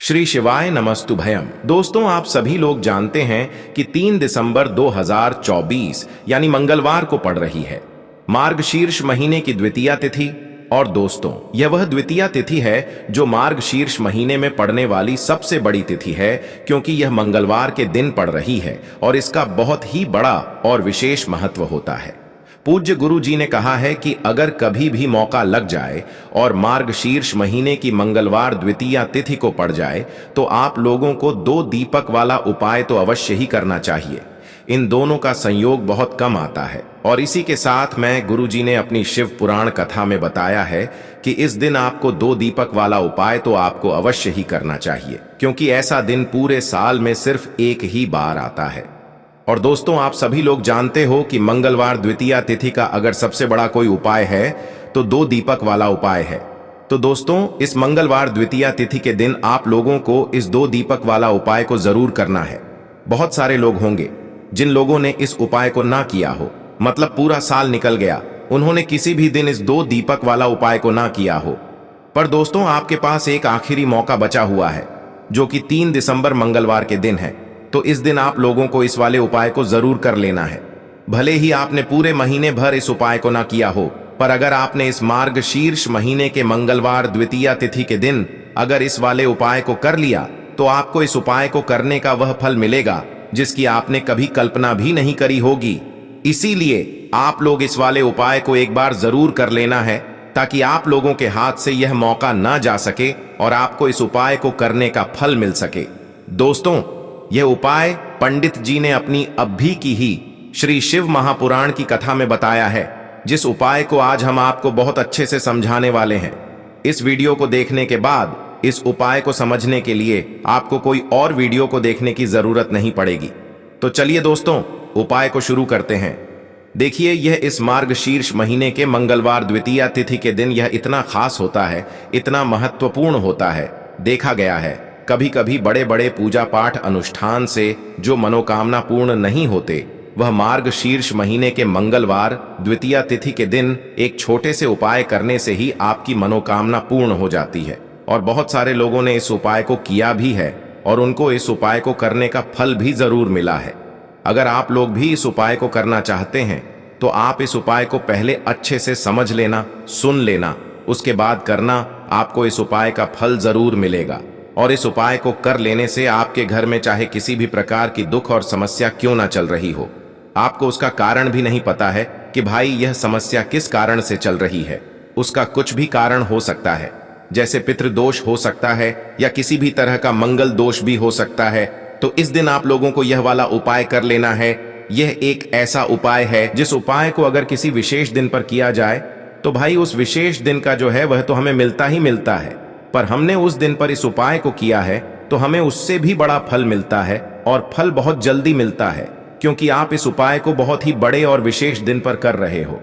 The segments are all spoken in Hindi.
श्री शिवाय नमस्तुभयम। दोस्तों, आप सभी लोग जानते हैं कि 3 दिसंबर 2024 यानी मंगलवार को पड़ रही है मार्गशीर्ष महीने की द्वितीया तिथि। और दोस्तों, यह वह द्वितीया तिथि है जो मार्गशीर्ष महीने में पड़ने वाली सबसे बड़ी तिथि है, क्योंकि यह मंगलवार के दिन पड़ रही है और इसका बहुत ही बड़ा और विशेष महत्व होता है। पूज्य गुरु जी ने कहा है कि अगर कभी भी मौका लग जाए और मार्गशीर्ष महीने की मंगलवार द्वितीया तिथि को पड़ जाए तो आप लोगों को 2 दीपक वाला उपाय तो अवश्य ही करना चाहिए। इन दोनों का संयोग बहुत कम आता है और इसी के साथ में गुरु जी ने अपनी शिव पुराण कथा में बताया है कि इस दिन आपको 2 दीपक वाला उपाय तो आपको अवश्य ही करना चाहिए, क्योंकि ऐसा दिन पूरे साल में सिर्फ एक ही बार आता है। और दोस्तों, आप सभी लोग जानते हो कि मंगलवार द्वितीया तिथि का अगर सबसे बड़ा कोई उपाय है तो 2 दीपक वाला उपाय है। तो दोस्तों, इस मंगलवार द्वितीया तिथि के दिन आप लोगों को इस 2 दीपक वाला उपाय को जरूर करना है। बहुत सारे लोग होंगे जिन लोगों ने इस उपाय को ना किया हो, मतलब पूरा साल निकल गया, उन्होंने किसी भी दिन इस 2 दीपक वाला उपाय को ना किया हो। पर दोस्तों, आपके पास एक आखिरी मौका बचा हुआ है जो कि 3 दिसंबर मंगलवार के दिन है। तो इस दिन आप लोगों को इस वाले उपाय को जरूर कर लेना है। भले ही आपने पूरे महीने भर इस उपाय को ना किया हो, पर अगर आपने इस मार्गशीर्ष महीने के मंगलवार द्वितीया तिथि के दिन अगर इस वाले उपाय को कर लिया तो आपको इस उपाय को करने का वह फल मिलेगा जिसकी आपने कभी कल्पना भी नहीं करी होगी। इसीलिए आप लोग इस वाले उपाय को एक बार जरूर कर लेना है, ताकि आप लोगों के हाथ से यह मौका ना जा सके और आपको इस उपाय को करने का फल मिल सके। दोस्तों, यह उपाय पंडित जी ने अपनी अभी की ही श्री शिव महापुराण की कथा में बताया है, जिस उपाय को आज हम आपको बहुत अच्छे से समझाने वाले हैं। इस वीडियो को देखने के बाद इस उपाय को समझने के लिए आपको कोई और वीडियो को देखने की जरूरत नहीं पड़ेगी। तो चलिए दोस्तों, उपाय को शुरू करते हैं। देखिए, यह इस मार्गशीर्ष महीने के मंगलवार द्वितीया तिथि के दिन यह इतना खास होता है, इतना महत्वपूर्ण होता है। देखा गया है कभी कभी बड़े बड़े पूजा पाठ अनुष्ठान से जो मनोकामना पूर्ण नहीं होते, वह मार्गशीर्ष महीने के मंगलवार द्वितीया तिथि के दिन एक छोटे से उपाय करने से ही आपकी मनोकामना पूर्ण हो जाती है। और बहुत सारे लोगों ने इस उपाय को किया भी है और उनको इस उपाय को करने का फल भी जरूर मिला है। अगर आप लोग भी इस उपाय को करना चाहते हैं तो आप इस उपाय को पहले अच्छे से समझ लेना, सुन लेना, उसके बाद करना। आपको इस उपाय का फल जरूर मिलेगा और इस उपाय को कर लेने से आपके घर में चाहे किसी भी प्रकार की दुख और समस्या क्यों ना चल रही हो, आपको उसका कारण भी नहीं पता है कि भाई यह समस्या किस कारण से चल रही है। उसका कुछ भी कारण हो सकता है, जैसे पितृदोष हो सकता है या किसी भी तरह का मंगल दोष भी हो सकता है। तो इस दिन आप लोगों को यह वाला उपाय कर लेना है। यह एक ऐसा उपाय है जिस उपाय को अगर किसी विशेष दिन पर किया जाए तो भाई उस विशेष दिन का जो है वह तो हमें मिलता ही मिलता है, पर हमने उस दिन पर इस उपाय को किया है तो हमें उससे भी बड़ा फल मिलता है और फल बहुत जल्दी मिलता है, क्योंकि आप इस उपाय को बहुत ही बड़े और विशेष दिन पर कर रहे हो।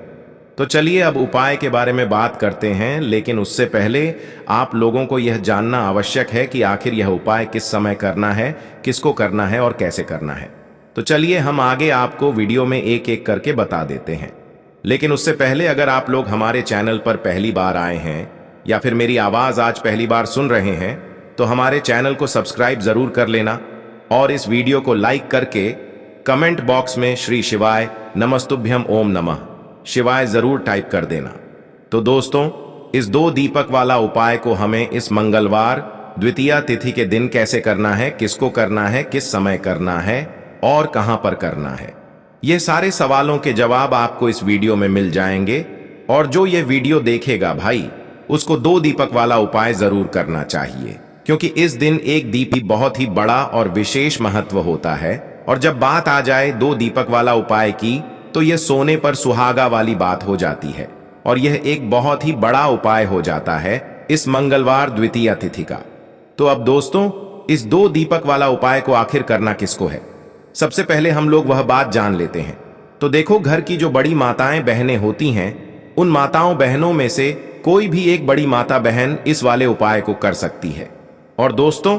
तो चलिए अब उपाय के बारे में बात करते हैं, लेकिन उससे पहले आप लोगों को यह जानना आवश्यक है कि आखिर यह उपाय किस समय करना है, किसको करना है और कैसे करना है। तो चलिए हम आगे आपको वीडियो में एक एक करके बता देते हैं। लेकिन उससे पहले अगर आप लोग हमारे चैनल पर पहली बार आए हैं या फिर मेरी आवाज आज पहली बार सुन रहे हैं तो हमारे चैनल को सब्सक्राइब जरूर कर लेना और इस वीडियो को लाइक करके कमेंट बॉक्स में श्री शिवाय नमस्तुभ्यम ओम नमः शिवाय जरूर टाइप कर देना। तो दोस्तों, इस 2 दीपक वाला उपाय को हमें इस मंगलवार द्वितीया तिथि के दिन कैसे करना है, किसको करना है, किस समय करना है और कहां पर करना है, ये सारे सवालों के जवाब आपको इस वीडियो में मिल जाएंगे। और जो ये वीडियो देखेगा भाई, उसको 2 दीपक वाला उपाय जरूर करना चाहिए, क्योंकि इस दिन एक दीप ही बहुत ही बड़ा और विशेष महत्व होता है। और जब बात आ जाए 2 दीपक वाला उपाय की तो यह सोने पर सुहागा वाली बात हो जाती है और यह एक बहुत ही बड़ा उपाय हो जाता है इस मंगलवार द्वितीया तिथि का। तो अब दोस्तों, इस 2 दीपक वाला उपाय को आखिर करना किसको है, सबसे पहले हम लोग वह बात जान लेते हैं। तो देखो, घर की जो बड़ी माताएं बहनें होती हैं, उन माताओं बहनों में से कोई भी एक बड़ी माता बहन इस वाले उपाय को कर सकती है। और दोस्तों,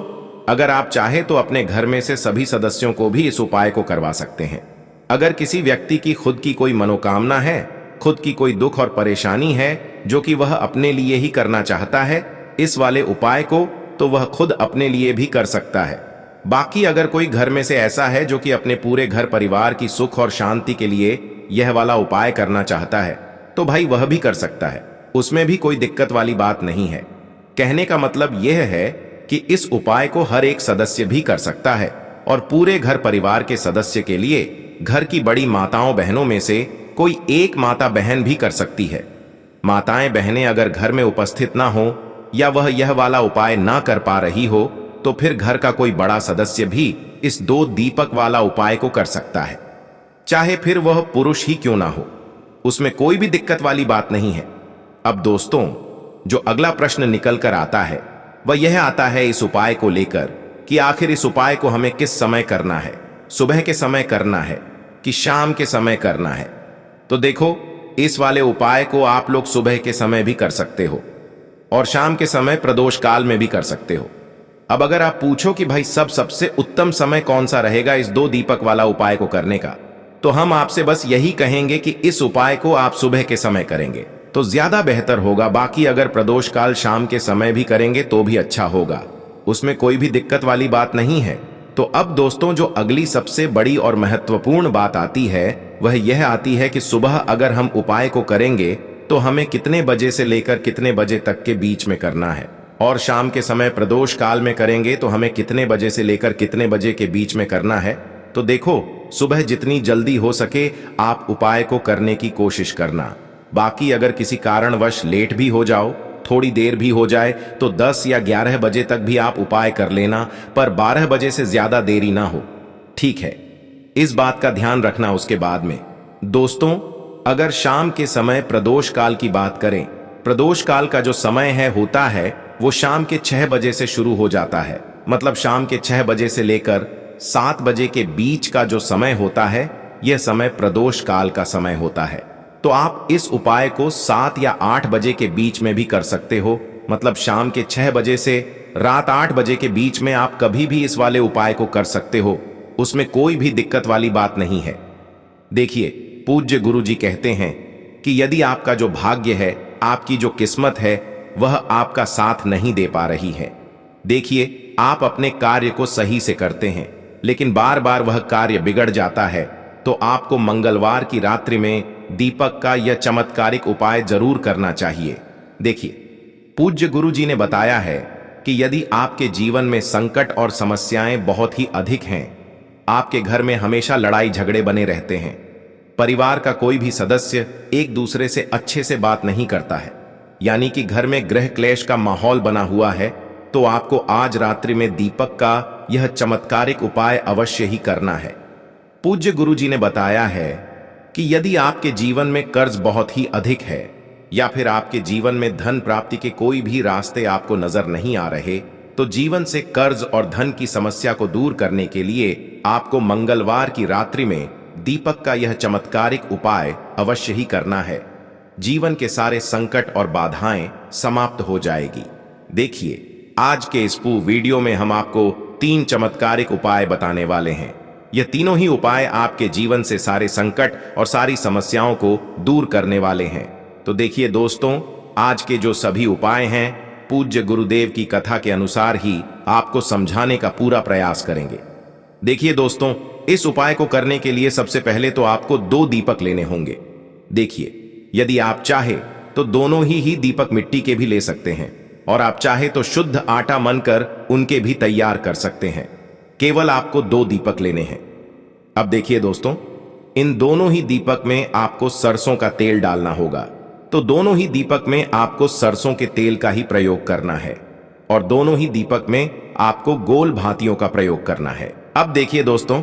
अगर आप चाहे तो अपने घर में से सभी सदस्यों को भी इस उपाय को करवा सकते हैं। अगर किसी व्यक्ति की खुद की कोई मनोकामना है, खुद की कोई दुख और परेशानी है जो कि वह अपने लिए ही करना चाहता है, इस वाले उपाय को तो वह खुद अपने लिए भी कर सकता है। बाकी अगर कोई घर में से ऐसा है जो कि अपने पूरे घर परिवार की सुख और शांति के लिए यह वाला उपाय करना चाहता है, तो भाई वह भी कर सकता है, उसमें भी कोई दिक्कत वाली बात नहीं है। कहने का मतलब यह है कि इस उपाय को हर एक सदस्य भी कर सकता है और पूरे घर परिवार के सदस्य के लिए घर की बड़ी माताओं बहनों में से कोई एक माता बहन भी कर सकती है। माताएं बहनें अगर घर में उपस्थित ना हो या वह यह वाला उपाय ना कर पा रही हो, तो फिर घर का कोई बड़ा सदस्य भी इस 2 दीपक वाला उपाय को कर सकता है, चाहे फिर वह पुरुष ही क्यों ना हो, उसमें कोई भी दिक्कत वाली बात नहीं है। अब दोस्तों, जो अगला प्रश्न निकल कर आता है वह यह आता है इस उपाय को लेकर कि आखिर इस उपाय को हमें किस समय करना है, सुबह के समय करना है कि शाम के समय करना है। तो देखो, इस वाले उपाय को आप लोग सुबह के समय भी कर सकते हो और शाम के समय प्रदोष काल में भी कर सकते हो। अब अगर आप पूछो कि भाई सबसे उत्तम समय कौन सा रहेगा इस 2 दीपक वाला उपाय को करने का, तो हम आपसे बस यही कहेंगे कि इस उपाय को आप सुबह के समय करेंगे तो ज्यादा बेहतर होगा। बाकी अगर प्रदोष काल शाम के समय भी करेंगे तो भी अच्छा होगा, उसमें कोई भी दिक्कत वाली बात नहीं है। तो अब दोस्तों, जो अगली सबसे बड़ी और महत्वपूर्ण बात आती है वह यह आती है कि सुबह अगर हम उपाय को करेंगे तो हमें कितने बजे से लेकर कितने बजे तक के बीच में करना है, और शाम के समय प्रदोष काल में करेंगे तो हमें कितने बजे से लेकर कितने बजे के बीच में करना है। तो देखो, सुबह जितनी जल्दी हो सके आप उपाय को करने की कोशिश करना। बाकी अगर किसी कारणवश लेट भी हो जाओ, थोड़ी देर भी हो जाए, तो 10 या 11 बजे तक भी आप उपाय कर लेना, पर 12 बजे से ज्यादा देरी ना हो, ठीक है? इस बात का ध्यान रखना। उसके बाद में दोस्तों, अगर शाम के समय प्रदोष काल की बात करें, प्रदोष काल का जो समय होता है वो शाम के 6 बजे से शुरू हो जाता है। मतलब शाम के 6 बजे से लेकर 7 बजे के बीच का जो समय होता है, यह समय प्रदोष काल का समय होता है। तो आप इस उपाय को 7 या 8 बजे के बीच में भी कर सकते हो। मतलब शाम के 6 बजे से रात 8 बजे के बीच में आप कभी भी इस वाले उपाय को कर सकते हो, उसमें कोई भी दिक्कत वाली बात नहीं है। देखिए, पूज्य गुरु जी कहते हैं कि यदि आपका जो भाग्य है, आपकी जो किस्मत है, वह आपका साथ नहीं दे पा रही है। देखिए, आप अपने कार्य को सही से करते हैं लेकिन बार बार वह कार्य बिगड़ जाता है, तो आपको मंगलवार की रात्रि में दीपक का यह चमत्कारिक उपाय जरूर करना चाहिए। देखिए, पूज्य गुरु जी ने बताया है कि यदि आपके जीवन में संकट और समस्याएं बहुत ही अधिक हैं, आपके घर में हमेशा लड़ाई झगड़े बने रहते हैं, परिवार का कोई भी सदस्य एक दूसरे से अच्छे से बात नहीं करता है, यानी कि घर में गृह क्लेश का माहौल बना हुआ है, तो आपको आज रात्रि में दीपक का यह चमत्कारिक उपाय अवश्य ही करना है। पूज्य गुरु जी ने बताया है कि यदि आपके जीवन में कर्ज बहुत ही अधिक है या फिर आपके जीवन में धन प्राप्ति के कोई भी रास्ते आपको नजर नहीं आ रहे, तो जीवन से कर्ज और धन की समस्या को दूर करने के लिए आपको मंगलवार की रात्रि में दीपक का यह चमत्कारिक उपाय अवश्य ही करना है। जीवन के सारे संकट और बाधाएं समाप्त हो जाएगी। देखिए, आज के इस वीडियो में हम आपको 3 चमत्कारिक उपाय बताने वाले हैं। यह तीनों ही उपाय आपके जीवन से सारे संकट और सारी समस्याओं को दूर करने वाले हैं। तो देखिए दोस्तों, आज के जो सभी उपाय हैं, पूज्य गुरुदेव की कथा के अनुसार ही आपको समझाने का पूरा प्रयास करेंगे। देखिए दोस्तों, इस उपाय को करने के लिए सबसे पहले तो आपको 2 दीपक लेने होंगे। देखिए, यदि आप चाहे तो दोनों ही दीपक मिट्टी के भी ले सकते हैं, और आप चाहे तो शुद्ध आटा मनकर उनके भी तैयार कर सकते हैं। केवल आपको 2 दीपक लेने हैं। अब देखिए दोस्तों, इन दोनों ही दीपक में आपको सरसों का तेल डालना होगा। तो दोनों ही दीपक में आपको सरसों के तेल का ही प्रयोग करना है, और दोनों ही दीपक में आपको गोल भांतियों का प्रयोग करना है। अब देखिए दोस्तों,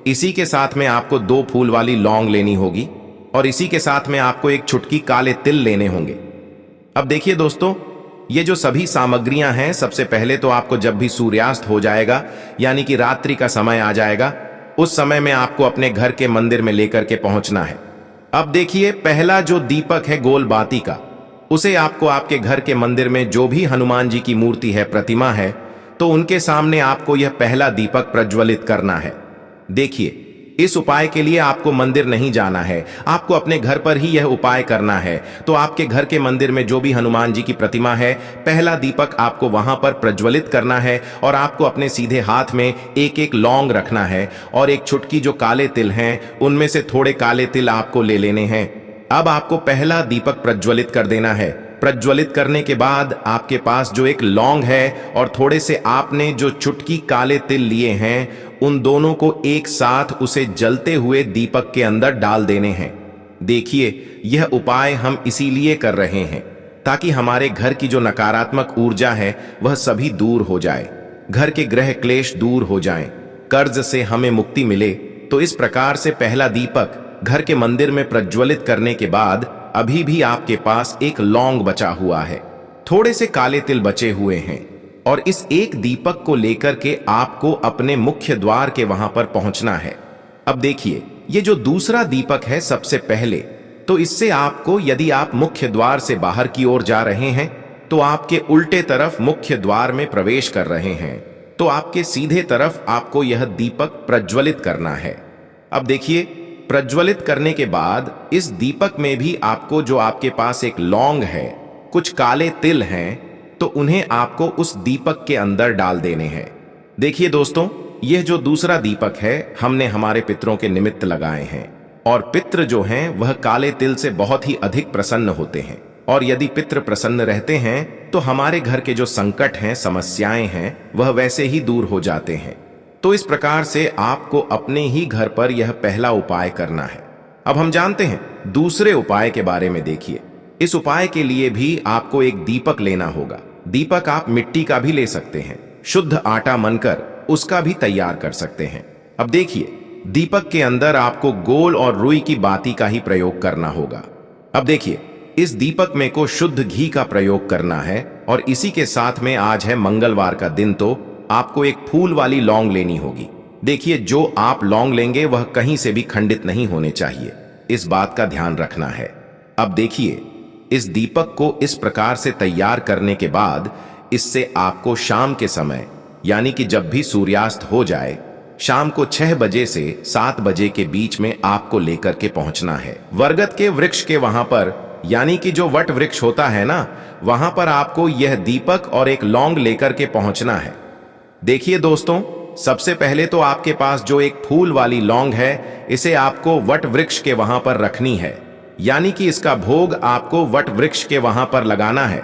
इसी के साथ में आपको 2 फूल वाली लौंग लेनी होगी, और इसी के साथ में आपको 1 चुटकी काले तिल लेने होंगे। अब देखिए दोस्तों, ये जो सभी सामग्रियां हैं, सबसे पहले तो आपको जब भी सूर्यास्त हो जाएगा, यानी कि रात्रि का समय आ जाएगा, उस समय में आपको अपने घर के मंदिर में लेकर के पहुंचना है। अब देखिए, पहला जो दीपक है गोल बाती का, उसे आपको आपके घर के मंदिर में जो भी हनुमान जी की मूर्ति है, प्रतिमा है, तो उनके सामने आपको यह पहला दीपक प्रज्वलित करना है। देखिए, इस उपाय के लिए आपको मंदिर नहीं जाना है, आपको अपने घर पर ही यह उपाय करना है। तो आपके घर के मंदिर में जो भी हनुमान जी की प्रतिमा है, पहला दीपक आपको वहां पर प्रज्वलित करना है और आपको अपने सीधे हाथ में एक एक लौंग रखना है और एक चुटकी जो काले तिल हैं उनमें से थोड़े काले तिल आपको ले लेने हैं। अब आपको पहला दीपक प्रज्वलित कर देना है। प्रज्वलित करने के बाद आपके पास जो एक लौंग है और थोड़े से आपने जो चुटकी काले तिल लिए हैं, उन दोनों को एक साथ उसे जलते हुए दीपक के अंदर डाल देने हैं। देखिए, यह उपाय हम इसीलिए कर रहे हैं ताकि हमारे घर की जो नकारात्मक ऊर्जा है वह सभी दूर हो जाए, घर के ग्रह क्लेश दूर हो जाएं, कर्ज से हमें मुक्ति मिले। तो इस प्रकार से पहला दीपक घर के मंदिर में प्रज्वलित करने के बाद अभी भी आपके पास एक लौंग बचा हुआ है, थोड़े से काले तिल बचे हुए हैं और इस एक दीपक को लेकर के आपको अपने मुख्य द्वार के वहां पर पहुंचना है। अब देखिए, ये जो दूसरा दीपक है सबसे पहले, तो इससे आपको, यदि आप मुख्य द्वार से बाहर की ओर जा रहे हैं तो आपके उल्टे तरफ मुख्य द्वार में प्रवेश कर रहे हैं, तो आपके सीधे तरफ आपको यह दीपक प्रज्वलित करना है। अब देखिए, प्रज्वलित करने के बाद इस दीपक में भी आपको, जो आपके पास एक लौंग है, कुछ काले तिल हैं, तो उन्हें आपको उस दीपक के अंदर डाल देने हैं। देखिए दोस्तों, यह जो दूसरा दीपक है हमने हमारे पितरों के निमित्त लगाए हैं और पितृ जो हैं वह काले तिल से बहुत ही अधिक प्रसन्न होते हैं और यदि पितृ प्रसन्न रहते हैं तो हमारे घर के जो संकट हैं, समस्याएं हैं, वह वैसे ही दूर हो जाते हैं। तो इस प्रकार से आपको अपने ही घर पर यह पहला उपाय करना है। अब हम जानते हैं दूसरे उपाय के बारे में। देखिए, इस उपाय के लिए भी आपको एक दीपक लेना होगा। दीपक आप मिट्टी का भी ले सकते हैं, शुद्ध आटा मनकर उसका भी तैयार कर सकते हैं। अब देखिए, दीपक के अंदर आपको गोल और रुई की बाती का ही प्रयोग करना होगा। अब देखिए, इस दीपक में को शुद्ध घी का प्रयोग करना है और इसी के साथ में आज है मंगलवार का दिन, तो आपको एक फूल वाली लौंग लेनी होगी। देखिए, जो आप लौंग लेंगे वह कहीं से भी खंडित नहीं होने चाहिए, इस बात का ध्यान रखना है। अब देखिए, इस दीपक को इस प्रकार से तैयार करने के बाद इससे आपको शाम के समय, यानी कि जब भी सूर्यास्त हो जाए, शाम को 6 बजे से 7 बजे के बीच में आपको लेकर के पहुंचना है। बरगद के वृक्ष के वहां पर, यानी कि जो वट वृक्ष होता है ना, वहां पर आपको यह दीपक और एक लौंग लेकर के पहुंचना है। देखिए दोस्तों, सबसे पहले तो आपके पास जो एक फूल वाली लौंग है, इसे आपको वट वृक्ष के वहां पर रखनी है, यानी कि इसका भोग आपको वट वृक्ष के वहां पर लगाना है।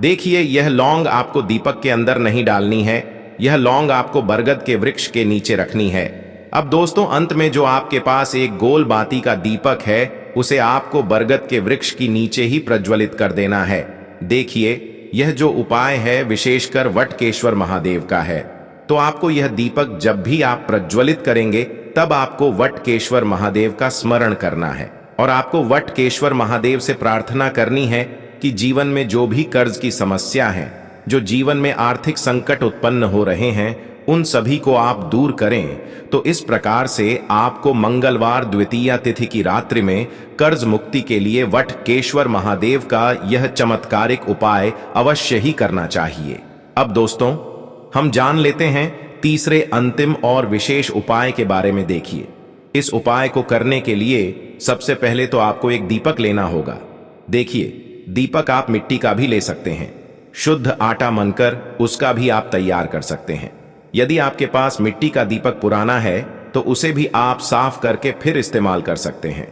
देखिए, यह लौंग आपको दीपक के अंदर नहीं डालनी है, यह लौंग आपको बरगद के वृक्ष के नीचे रखनी है। अब दोस्तों, अंत में जो आपके पास एक गोल बाती का दीपक है, उसे आपको बरगद के वृक्ष की नीचे ही प्रज्वलित कर देना है। देखिए, यह जो उपाय है विशेषकर वटकेश्वर महादेव का है, तो आपको यह दीपक जब भी आप प्रज्वलित करेंगे तब आपको वटकेश्वर महादेव का स्मरण करना है और आपको वटकेश्वर महादेव से प्रार्थना करनी है कि जीवन में जो भी कर्ज की समस्या है, जो जीवन में आर्थिक संकट उत्पन्न हो रहे हैं, उन सभी को आप दूर करें। तो इस प्रकार से आपको मंगलवार द्वितीया तिथि की रात्रि में कर्ज मुक्ति के लिए वटकेश्वर महादेव का यह चमत्कारिक उपाय अवश्य ही करना चाहिए। अब दोस्तों, हम जान लेते हैं तीसरे अंतिम और विशेष उपाय के बारे में। देखिए, इस उपाय को करने के लिए सबसे पहले तो आपको एक दीपक लेना होगा। देखिए, दीपक आप मिट्टी का भी ले सकते हैं, शुद्ध आटा मनकर उसका भी आप तैयार कर सकते हैं। यदि आपके पास मिट्टी का दीपक पुराना है तो उसे भी आप साफ करके फिर इस्तेमाल कर सकते हैं।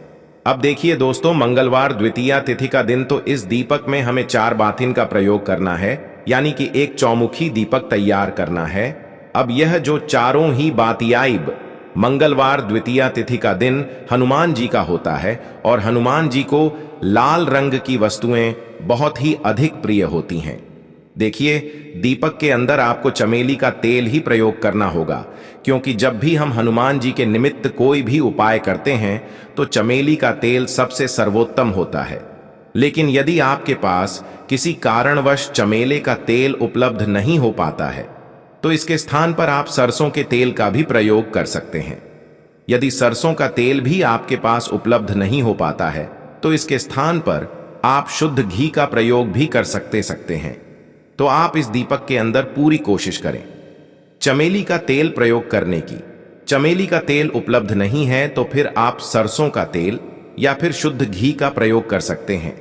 अब देखिए दोस्तों, मंगलवार द्वितीया तिथि का दिन, तो इस दीपक में हमें 4 बातिन का प्रयोग करना है, यानी कि एक चौमुखी दीपक तैयार करना है। अब यह जो चारों ही बातियाइब मंगलवार द्वितीया तिथि का दिन हनुमान जी का होता है और हनुमान जी को लाल रंग की वस्तुएं बहुत ही अधिक प्रिय होती हैं। देखिए, दीपक के अंदर आपको चमेली का तेल ही प्रयोग करना होगा, क्योंकि जब भी हम हनुमान जी के निमित्त कोई भी उपाय करते हैं तो चमेली का तेल सबसे सर्वोत्तम होता है। लेकिन यदि आपके पास किसी कारणवश चमेले का तेल उपलब्ध नहीं हो पाता है तो इसके स्थान पर आप सरसों के तेल का भी प्रयोग कर सकते हैं। यदि सरसों का तेल भी आपके पास उपलब्ध नहीं हो पाता है तो इसके स्थान पर आप शुद्ध घी का प्रयोग भी कर सकते हैं। तो आप इस दीपक के अंदर पूरी कोशिश करें चमेली का तेल प्रयोग करने की, चमेली का तेल उपलब्ध नहीं है तो फिर आप सरसों का तेल या फिर शुद्ध घी का प्रयोग कर सकते हैं।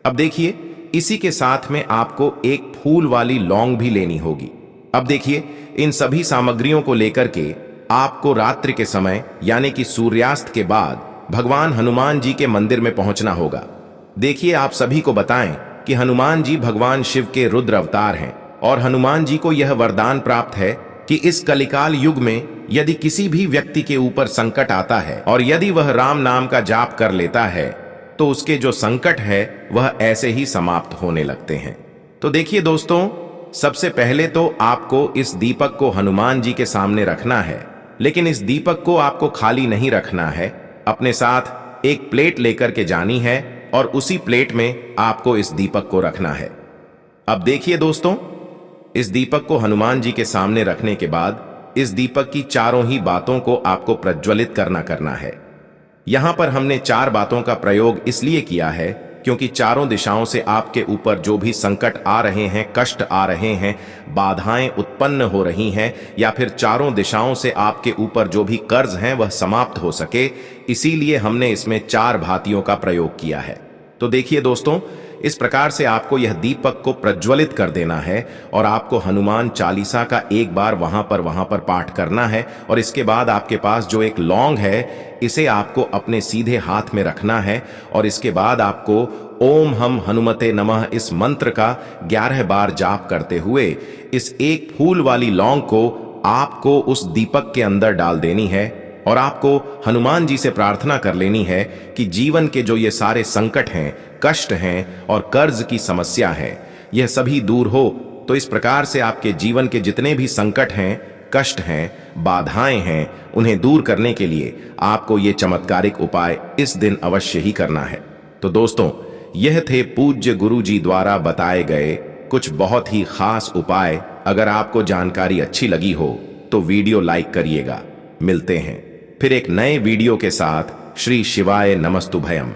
अब देखिए, इसी के साथ में आपको एक फूल वाली लौंग भी लेनी होगी। अब देखिए, इन सभी सामग्रियों को लेकर के आपको रात्रि के समय यानी कि सूर्यास्त के बाद भगवान हनुमान जी के मंदिर में पहुंचना होगा। देखिए, आप सभी को बताएं कि हनुमान जी भगवान शिव के रुद्र अवतार हैं और हनुमान जी को यह वरदान प्राप्त है कि इस कलिकाल युग में यदि किसी भी व्यक्ति के ऊपर संकट आता है और यदि वह राम नाम का जाप कर लेता है तो उसके जो संकट है वह ऐसे ही समाप्त होने लगते हैं। तो देखिए दोस्तों, सबसे पहले तो आपको इस दीपक को हनुमान जी के सामने रखना है, लेकिन इस दीपक को आपको खाली नहीं रखना है। अपने साथ एक प्लेट लेकर के जानी है और उसी प्लेट में आपको इस दीपक को रखना है। अब देखिए दोस्तों, इस दीपक को हनुमान जी के सामने रखने के बाद इस दीपक की चारों ही बातों को आपको प्रज्वलित करना है। यहां पर हमने 4 बातों का प्रयोग इसलिए किया है क्योंकि चारों दिशाओं से आपके ऊपर जो भी संकट आ रहे हैं, कष्ट आ रहे हैं, बाधाएं उत्पन्न हो रही हैं या फिर चारों दिशाओं से आपके ऊपर जो भी कर्ज हैं वह समाप्त हो सके, इसीलिए हमने इसमें 4 भांतियों का प्रयोग किया है। तो देखिए दोस्तों, इस प्रकार से आपको यह दीपक को प्रज्वलित कर देना है और आपको हनुमान चालीसा का एक बार वहां पर पाठ करना है और इसके बाद आपके पास जो एक लौंग है इसे आपको अपने सीधे हाथ में रखना है और इसके बाद आपको ओम हम हनुमते नमः इस मंत्र का 11 बार जाप करते हुए इस एक फूल वाली लौंग को आपको उस दीपक के अंदर डाल देनी है और आपको हनुमान जी से प्रार्थना कर लेनी है कि जीवन के जो ये सारे संकट हैं, कष्ट हैं और कर्ज की समस्या है, यह सभी दूर हो। तो इस प्रकार से आपके जीवन के जितने भी संकट हैं, कष्ट हैं, बाधाएं हैं, उन्हें दूर करने के लिए आपको ये चमत्कारिक उपाय इस दिन अवश्य ही करना है। तो दोस्तों, यह थे पूज्य गुरु जी द्वारा बताए गए कुछ बहुत ही खास उपाय। अगर आपको जानकारी अच्छी लगी हो तो वीडियो लाइक करिएगा। मिलते हैं फिर एक नए वीडियो के साथ। श्री शिवाय नमस्तुभयम।